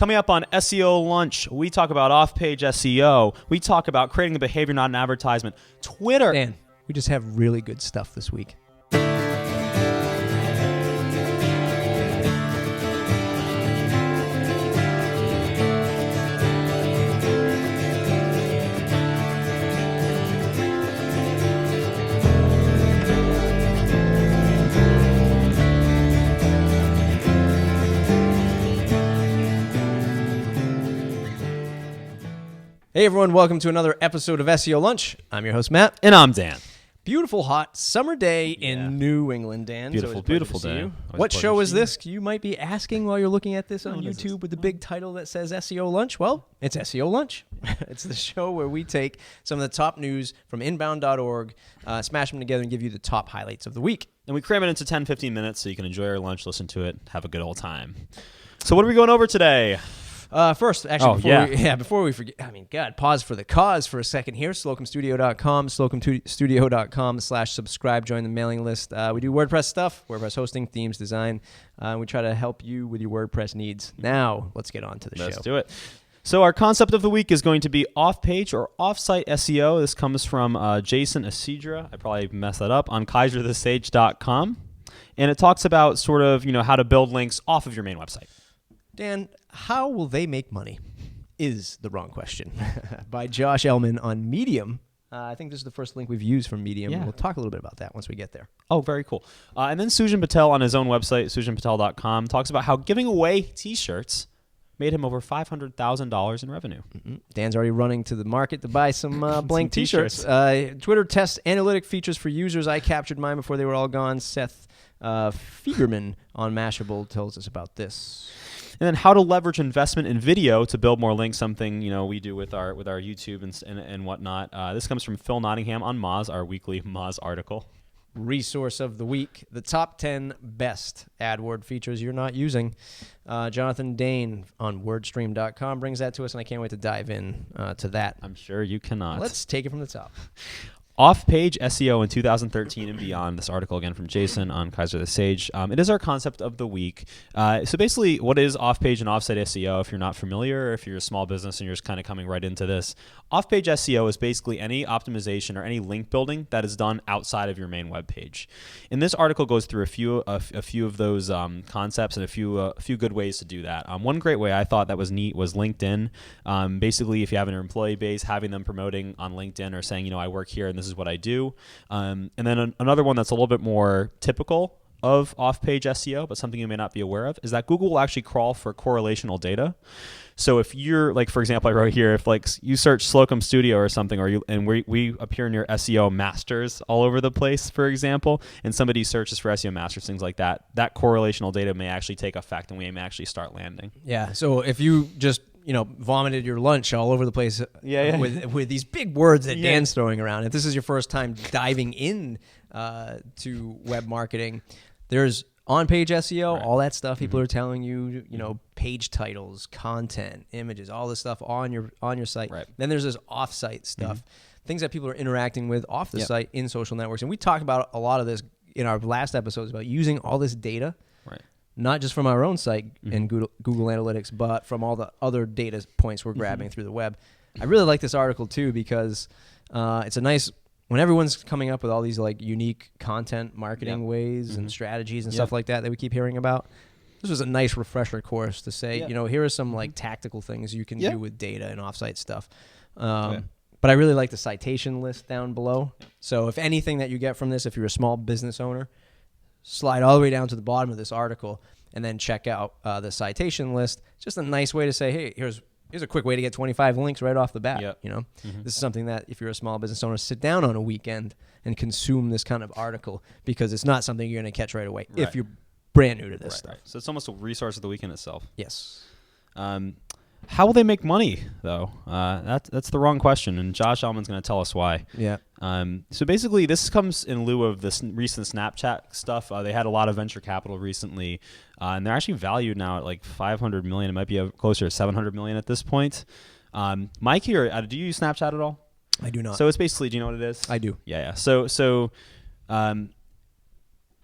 Coming up on SEO Lunch, we talk about off-page SEO. We talk about creating a behavior, not an advertisement. Twitter. Dan, we just have really good stuff this week. Hey everyone, welcome to another episode of SEO Lunch. I'm your host, Matt. And I'm Dan. Beautiful, hot summer day in New England, Dan. Beautiful, beautiful day. What show is this? You might be asking while you're looking at this on YouTube with the big title that says SEO Lunch. Well, it's SEO Lunch. It's the show where we take some of the top news from inbound.org, smash them together, and give you the top highlights of the week. And we cram it into 10, 15 minutes so you can enjoy your lunch, listen to it, have a good old time. So what are we going over today? First, actually, before we forget, pause for the cause for a second here. slocumstudio.com, slocumstudio.com/subscribe, join the mailing list. We do WordPress stuff, WordPress hosting, themes, design. We try to help you with your WordPress needs. Now, let's get on to the show. Let's do it. So our concept of the week is going to be off-page or off-site SEO. This comes from Jason Asidra. I probably messed that up, on kaiserthesage.com. And it talks about sort of, how to build links off of your main website. Dan, how will they make money is the wrong question. By Josh Ellman on Medium. I think this is the first link we've used from Medium. Yeah. We'll talk a little bit about that once we get there. Oh, very cool. And then Sujan Patel on his own website, sujanpatel.com, talks about how giving away T-shirts made him over $500,000 in revenue. Mm-hmm. Dan's already running to the market to buy some blank some T-shirts. Twitter tests analytic features for users. I captured mine before they were all gone. Seth Fiegerman on Mashable tells us about this. And then how to leverage investment in video to build more links, something we do with our YouTube and whatnot. This comes from Phil Nottingham on Moz, our weekly Moz article. Resource of the week, the top 10 best AdWord features you're not using. Jonathan Dane on wordstream.com brings that to us, and I can't wait to dive in to that. I'm sure you cannot. Let's take it from the top. Off-page SEO in 2013 and beyond. This article again from Jason on Kaiser the Sage. It is our concept of the week. So basically, what is off-page and off-site SEO? If you're not familiar, or if you're a small business and you're just kind of coming right into this, off-page SEO is basically any optimization or any link building that is done outside of your main web page. And this article goes through a few of those concepts and a few good ways to do that. One great way I thought that was neat was LinkedIn. Basically, if you have an employee base, having them promoting on LinkedIn or saying, I work here and this is what I do. And then another one that's a little bit more typical of off-page SEO, but something you may not be aware of, is that Google will actually crawl for correlational data. So if you're, for example, I wrote here, if you search Slocum Studio or something, and we appear in your SEO Masters all over the place, for example, and somebody searches for SEO Masters, things like that, that correlational data may actually take effect, and we may actually start landing. Yeah, so if you just vomited your lunch all over the place with these big words that Dan's throwing around. If this is your first time diving in to web marketing, there's on-page SEO, all that stuff people are telling you, page titles, content, images, all this stuff on your site. Right. Then there's this off-site stuff, things that people are interacting with off the site in social networks. And we talked about a lot of this in our last episodes about using all this data. Right. Not just from our own site and Google Analytics, but from all the other data points we're grabbing through the web. I really like this article, too, because it's a nice... When everyone's coming up with all these unique content marketing ways and strategies and stuff like that we keep hearing about, this was a nice refresher course to say, here are some tactical things you can do with data and offsite stuff. But I really like the citation list down below. So if anything that you get from this, if you're a small business owner, slide all the way down to the bottom of this article and then check out the citation list. It's just a nice way to say, hey, here's a quick way to get 25 links right off the bat. This is something that if you're a small business owner, sit down on a weekend and consume this kind of article, because it's not something you're going to catch right away if you're brand new to this stuff. Right. So it's almost a resource of the week in itself. Yes. How will they make money, though? That's the wrong question, and Josh Ellman's going to tell us why. Yeah. So basically, this comes in lieu of this recent Snapchat stuff. They had a lot of venture capital recently, and they're actually valued now at like $500 million. It might be closer to $700 million at this point. Mike here, do you use Snapchat at all? I do not. So it's basically, do you know what it is? I do. Yeah. So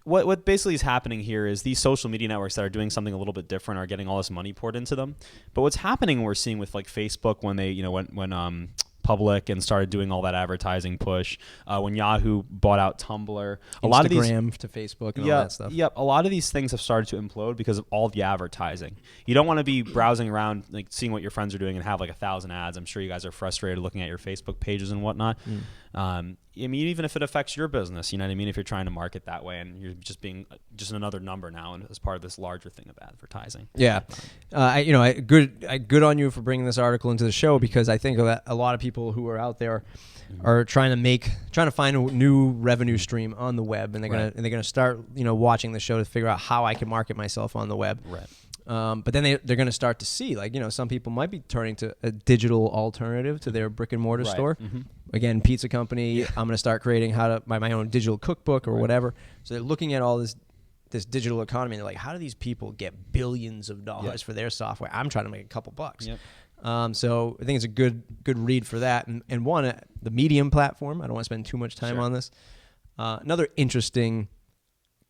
what basically is happening here is these social media networks that are doing something a little bit different are getting all this money poured into them. But what's happening, we're seeing with like Facebook when they, when public and started doing all that advertising push, when Yahoo bought out Tumblr, a lot of these Instagram to Facebook and all that stuff. Yep, a lot of these things have started to implode because of all the advertising. You don't want to be browsing around, like seeing what your friends are doing and have like 1,000 ads. I'm sure you guys are frustrated looking at your Facebook pages and whatnot. I mean, even if it affects your business, you know what I mean? If you're trying to market that way and you're just being just another number now as part of this larger thing of advertising. Yeah. Good on you for bringing this article into the show, because I think that a lot of people who are out there are trying to find a new revenue stream on the web, and they're gonna start, watching the show to figure out how I can market myself on the web. Right. But then they're going to start to see, like, some people might be turning to a digital alternative to their brick and mortar store. Again, pizza company, I'm going to start creating my own digital cookbook or whatever. So they're looking at all this digital economy, and they're like, how do these people get billions of dollars for their software? I'm trying to make a couple bucks. So I think it's a good read for that. And one, the Medium platform, I don't want to spend too much time on this. Another interesting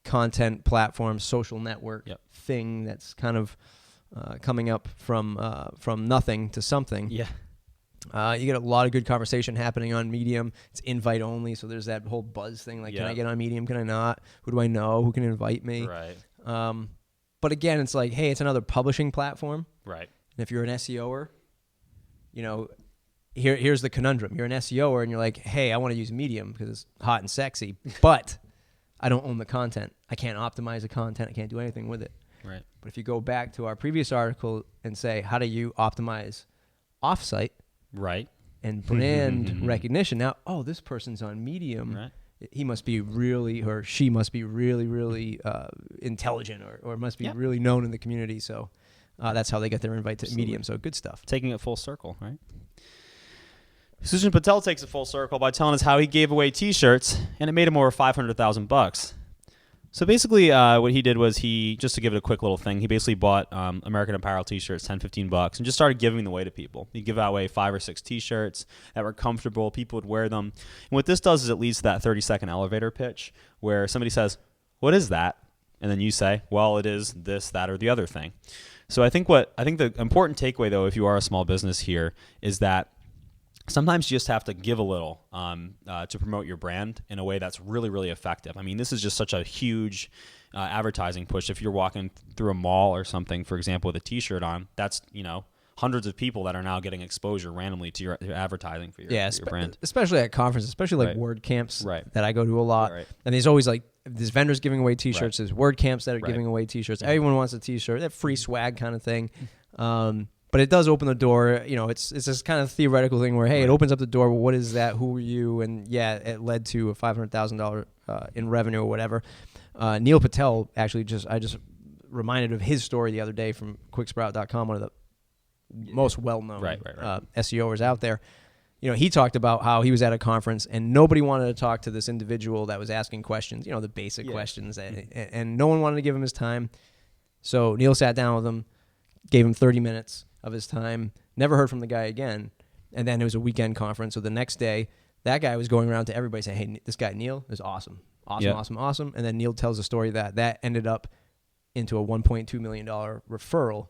content platform, social network thing that's kind of coming up from nothing to something. You get a lot of good conversation happening on Medium. It's invite only, so there's that whole buzz thing. Like, can I get on Medium? Can I not? Who do I know? Who can invite me? Right. But again, it's like, hey, it's another publishing platform. Right. And if you're an SEOer, here's the conundrum. You're an SEOer, and you're like, hey, I want to use Medium because it's hot and sexy, but I don't own the content. I can't optimize the content. I can't do anything with it. Right. But if you go back to our previous article and say, how do you optimize offsite? Right. And brand recognition. Now, this person's on Medium. Right. He must be really, or she must be really, really intelligent, or must be really known in the community. So that's how they get their invite to Medium. So good stuff. Taking it full circle, right? Sujan Patel takes it full circle by telling us how he gave away T-shirts, and it made him over $500,000. So basically, what he did was just to give it a quick little thing, he basically bought American Apparel T-shirts, $10-15, and just started giving them away to people. He'd give away 5 or 6 T-shirts that were comfortable. People would wear them. And what this does is it leads to that 30-second elevator pitch where somebody says, "What is that?" And then you say, "Well, it is this, that, or the other thing." So I think the important takeaway, though, if you are a small business here, is that sometimes you just have to give a little to promote your brand in a way that's really, really effective. I mean, this is just such a huge advertising push. If you're walking through a mall or something, for example, with a T-shirt on, that's, hundreds of people that are now getting exposure randomly to your advertising for your brand. Especially at conferences, especially like word camps that I go to a lot. And there's always there's vendors giving away T-shirts. There's word camps that are giving away T-shirts. Everyone wants a T-shirt, that free swag kind of thing. But it does open the door. It's this kind of theoretical thing where, hey, it opens up the door. Well, what is that? Who are you? And it led to a $500,000 in revenue or whatever. Neil Patel actually I just reminded of his story the other day from Quicksprout.com, one of the most well-known SEOers out there. He talked about how he was at a conference and nobody wanted to talk to this individual that was asking questions, the basic questions, and no one wanted to give him his time. So Neil sat down with him, gave him 30 minutes of his time, never heard from the guy again. And then it was a weekend conference. So the next day, that guy was going around to everybody saying, hey, this guy Neil is awesome. Awesome. And then Neil tells a story that ended up into a $1.2 million referral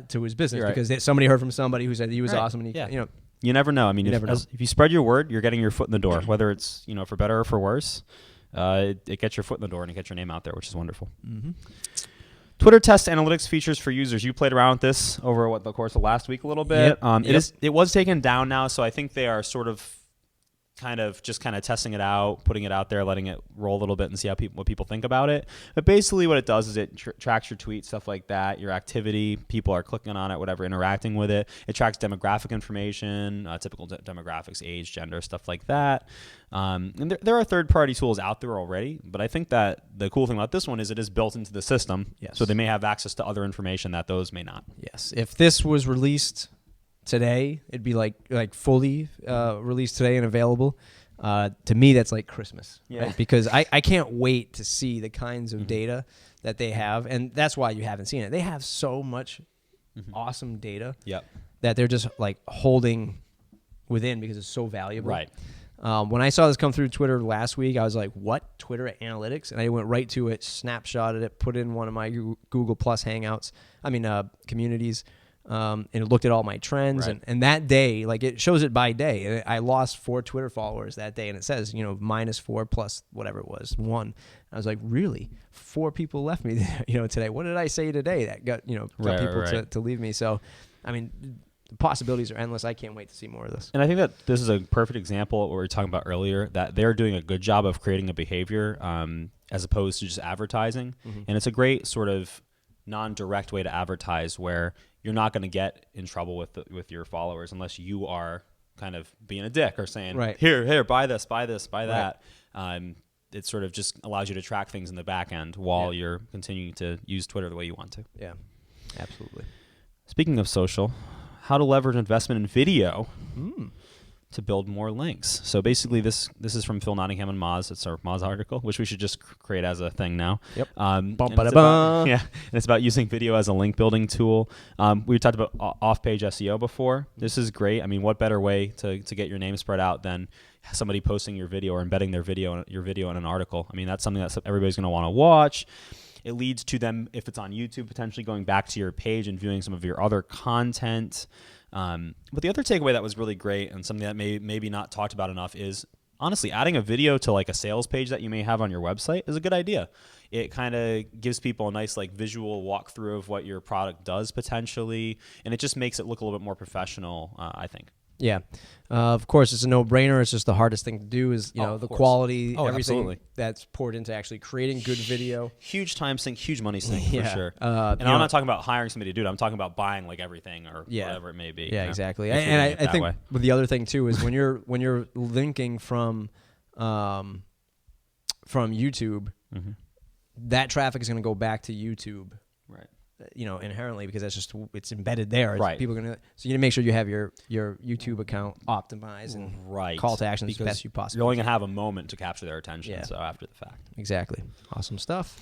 to his business because somebody heard from somebody who said he was awesome. And you never know. I mean, if you spread your word, you're getting your foot in the door, whether it's, for better or for worse. It gets your foot in the door and it gets your name out there, which is wonderful. Mm-hmm. Twitter tests analytics features for users. You played around with this over the course of last week a little bit. It was taken down now, so I think they are sort of kind of testing it out, putting it out there, letting it roll a little bit and see what people think about it. But basically what it does is it tracks your tweets, stuff like that, your activity, people are clicking on it, whatever, interacting with it. It tracks demographic information, typical demographics, age, gender, stuff like that. And there are third-party tools out there already, but I think that the cool thing about this one is it is built into the system, so they may have access to other information that those may not. Yes. If this was released today, it'd be like fully released today and available. To me, that's like Christmas, right? Because I can't wait to see the kinds of data that they have, and that's why you haven't seen it. They have so much awesome data that they're just like holding within because it's so valuable. Right. When I saw this come through Twitter last week, I was like, what? Twitter Analytics? And I went right to it, snapshotted it, put in one of my Google Plus communities, and it looked at all my trends. Right. And that day, like it shows it by day. And I lost 4 Twitter followers that day. And it says, -4 plus whatever it was, 1. I was like, really? 4 people left me, today. What did I say today that got people to leave me? So, I mean, the possibilities are endless. I can't wait to see more of this. And I think that this is a perfect example of what we were talking about earlier, that they're doing a good job of creating a behavior as opposed to just advertising. Mm-hmm. And it's a great sort of non-direct way to advertise where you're not going to get in trouble with your followers unless you are kind of being a dick or saying, right. here, buy this, buy that. It sort of just allows you to track things in the back end while you're continuing to use Twitter the way you want to. Yeah, absolutely. Speaking of social, how to leverage investment in video to build more links. So basically, this is from Phil Nottingham and Moz. It's our Moz article, which we should just create as a thing now. Yep. And it's about using video as a link building tool. We talked about off-page SEO before. This is great. I mean, what better way to get your name spread out than somebody posting your video or embedding your video in an article? I mean, that's something that everybody's going to want to watch. It leads to them, if it's on YouTube, potentially going back to your page and viewing some of your other content. But the other takeaway that was really great and something that maybe not talked about enough is, honestly, adding a video to like a sales page that you may have on your website is a good idea. It kind of gives people a nice like visual walkthrough of what your product does potentially, and it just makes it look a little bit more professional, I think. Yeah. Of course, it's a no-brainer. It's just the hardest thing to do is, the quality, everything absolutely. That's poured into actually creating good video. Huge time sink, huge money sink for sure. And I'm not talking about hiring somebody to do it. I'm talking about buying like everything or whatever it may be. Yeah, exactly. And I think with the other thing too is when you're linking from YouTube, that traffic is going to go back to YouTube. Right. Inherently, because it's embedded there. Right. People are so you need to make sure you have your YouTube account optimized and call to action as best you possibly. You're only gonna have a moment to capture their attention. Yeah. So after the fact. Exactly. Awesome stuff.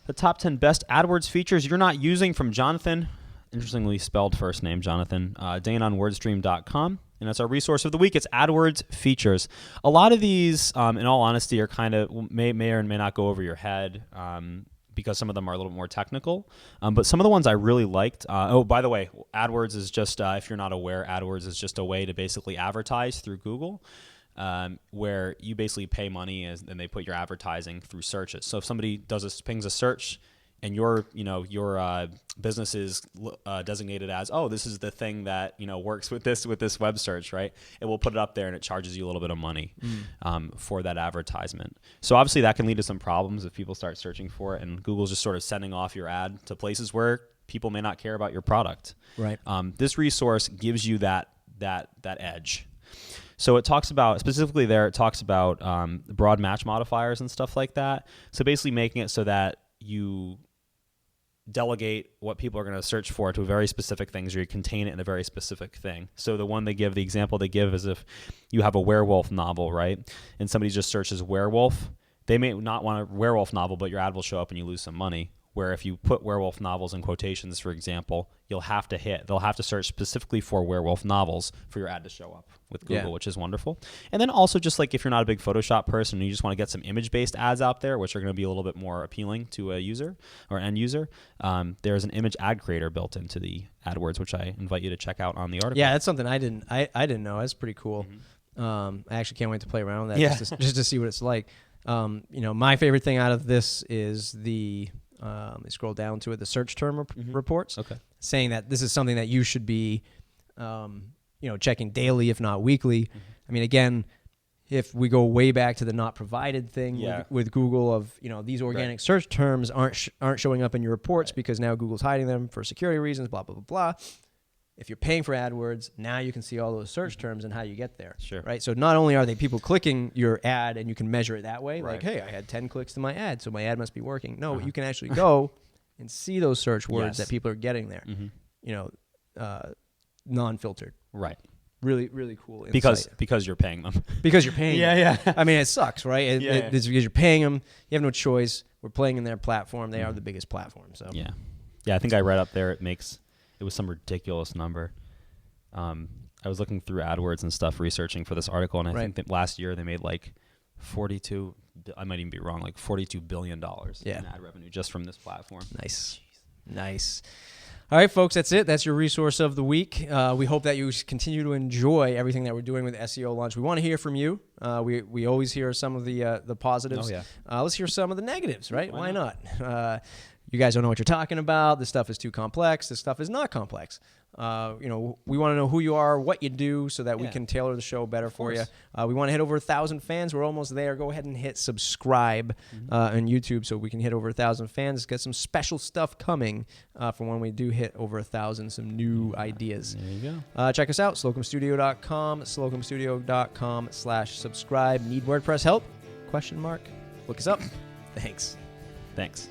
The top 10 best AdWords features you're not using from Jonathan. Interestingly spelled first name, Jonathan. Dane on wordstream.com. And that's our resource of the week. It's AdWords features. A lot of these, in all honesty, are kind of may or may not go over your head. Because some of them are a little more technical. But some of the ones I really liked. By the way, AdWords is just, if you're not aware, AdWords is just a way to basically advertise through Google, where you basically pay money and they put your advertising through searches. So if somebody pings a search and your business is designated as, this is the thing that works with this web search, right? It will put it up there and it charges you a little bit of money for that advertisement. So obviously that can lead to some problems if people start searching for it, and Google's just sort of sending off your ad to places where people may not care about your product. Right. This resource gives you that edge. So it talks about, specifically there, it talks about broad match modifiers and stuff like that. So basically making it so that you delegate what people are going to search for to very specific things, or you contain it in a very specific thing. So the example they give is if you have a werewolf novel, right? And somebody just searches werewolf, they may not want a werewolf novel, but your ad will show up and you lose some money. Where if you put werewolf novels in quotations, for example, they'll have to search specifically for werewolf novels for your ad to show up with Google, which is wonderful. And then also just like if you're not a big Photoshop person and you just want to get some image-based ads out there, which are going to be a little bit more appealing to a user or end user, there's an image ad creator built into the AdWords, which I invite you to check out on the article. Yeah, that's something I didn't know. That's pretty cool. I actually can't wait to play around with that just to see what it's like. My favorite thing out of this is the they scroll down to it, the search term reports, saying that this is something that you should be, checking daily, if not weekly. I mean, again, if we go way back to the not provided thing with Google of, these organic search terms aren't showing up in your reports because now Google's hiding them for security reasons, blah, blah, blah, blah. If you're paying for AdWords, now you can see all those search terms and how you get there. Sure. Right. So not only are they people clicking your ad and you can measure it that way, like, hey, I had 10 clicks to my ad, so my ad must be working. No, you can actually go and see those search words that people are getting there. Non-filtered. Right. Really, really cool insight. Because you're paying them. Because you're paying them. Yeah. I mean, it sucks, right? It's because you're paying them. You have no choice. We're playing in their platform. They are the biggest platform. So yeah. I think I read up there it was some ridiculous number. I was looking through AdWords and stuff, researching for this article, and I think that last year they made like 42. I might even be wrong, like $42 billion in ad revenue just from this platform. Nice. Nice. All right, folks, that's it. That's your resource of the week. We hope that you continue to enjoy everything that we're doing with SEO Launch. We want to hear from you. We always hear some of the positives. Oh, yeah. Let's hear some of the negatives, right? Why not? You guys don't know what you're talking about. This stuff is too complex. This stuff is not complex. We want to know who you are, what you do, so that we can tailor the show better for you. We want to hit over 1,000 fans. We're almost there. Go ahead and hit subscribe on YouTube so we can hit over 1,000 fans. Get some special stuff coming for when we do hit over 1,000, some new ideas. There you go. Check us out, slocumstudio.com, slocumstudio.com/subscribe. Need WordPress help? ? Look us up. Thanks. Thanks.